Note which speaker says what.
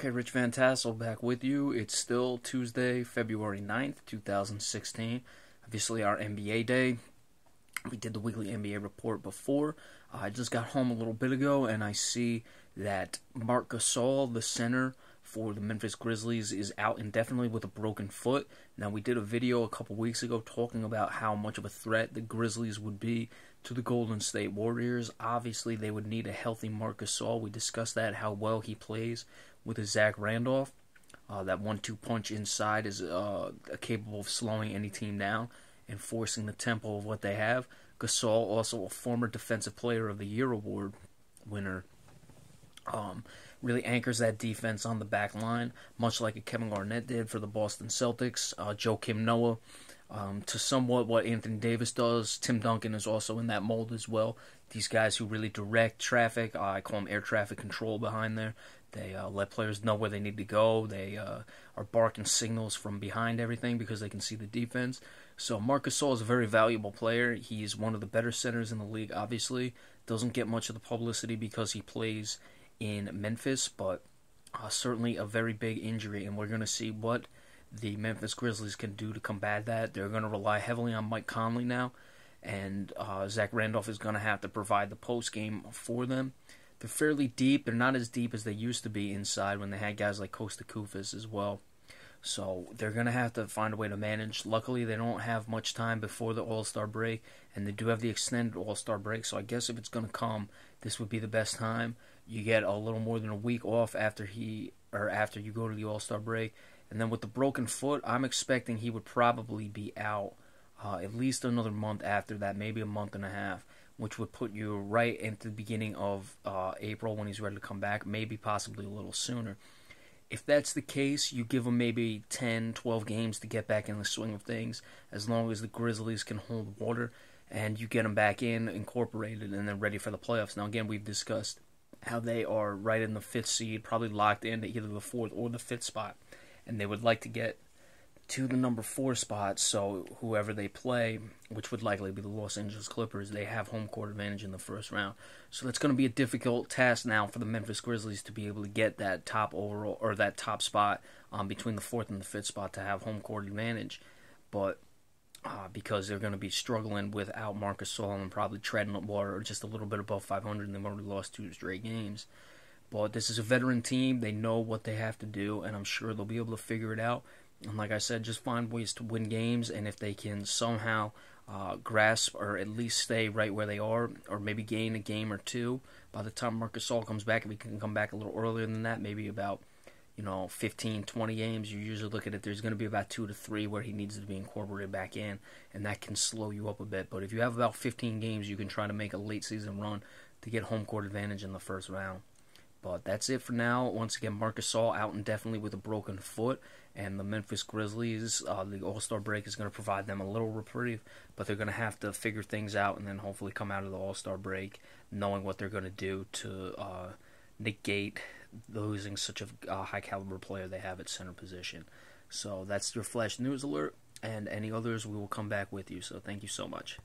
Speaker 1: Okay, Rich Van Tassel back with you. It's still Tuesday, February 9th, 2016. Obviously, our NBA day. We did the weekly NBA report before. I just got home a little bit ago, and I see that Marc Gasol, the center for the Memphis Grizzlies, is out indefinitely with a broken foot. Now, we did a video a couple weeks ago talking about how much of a threat the Grizzlies would be to the Golden State Warriors. Obviously, they would need a healthy Marc Gasol. We discussed that, how well he plays with his Zach Randolph. That 1-2 punch inside is capable of slowing any team down and forcing the tempo of what they have. Gasol, also a former Defensive Player of the Year award winner, really anchors that defense on the back line, much like Kevin Garnett did for the Boston Celtics. Joakim Noah, to somewhat what Anthony Davis does. Tim Duncan is also in that mold as well. These guys who really direct traffic, I call them air traffic control behind there. They let players know where they need to go. They are barking signals from behind everything because they can see the defense. So Marc Gasol is a very valuable player. He's one of the better centers in the league, obviously. Doesn't get much of the publicity because he plays in Memphis, but certainly a very big injury, and we're going to see what the Memphis Grizzlies can do to combat that. They're going to rely heavily on Mike Conley now, and Zach Randolph is going to have to provide the post game for them. They're fairly deep. They're not as deep as they used to be inside when they had guys like Kosta Koufos as well. So they're going to have to find a way to manage. Luckily, they don't have much time before the All-Star break, and they do have the extended All-Star break. So I guess if it's going to come, this would be the best time. You get a little more than a week off after you go to the All-Star break. And then with the broken foot, I'm expecting he would probably be out at least another month after that, maybe a month and a half, which would put you right into the beginning of April when he's ready to come back, maybe possibly a little sooner. If that's the case, you give him maybe 10, 12 games to get back in the swing of things, as long as the Grizzlies can hold water, and you get him back in, incorporated, and then ready for the playoffs. Now, again, we've discussed how they are right in the 5th seed, probably locked into either the 4th or the 5th spot, and they would like to get to the number 4 spot, so whoever they play, which would likely be the Los Angeles Clippers, they have home court advantage in the first round. So that's going to be a difficult task now for the Memphis Grizzlies to be able to get that top overall, or that top spot between the 4th and the 5th spot to have home court advantage. But because they're going to be struggling without Marc Gasol and probably treading water or just a little bit above 500, and they've already lost 2 straight games. But this is a veteran team. They know what they have to do, and I'm sure they'll be able to figure it out. And like I said, just find ways to win games, and if they can somehow grasp or at least stay right where they are, or maybe gain a game or two by the time Marc Gasol comes back, if he can come back a little earlier than that, maybe about 15, 20 games, you usually look at it, there's going to be about 2 to 3 where he needs to be incorporated back in, and that can slow you up a bit. But if you have about 15 games, you can try to make a late season run to get home court advantage in the first round. But that's it for now. Once again, Marc Gasol out indefinitely with a broken foot, and the Memphis Grizzlies, the All-Star break is going to provide them a little reprieve, but they're going to have to figure things out and then hopefully come out of the All-Star break knowing what they're going to do to negate losing such a high-caliber player they have at center position. So that's your flash news alert, and any others we will come back with you. So thank you so much.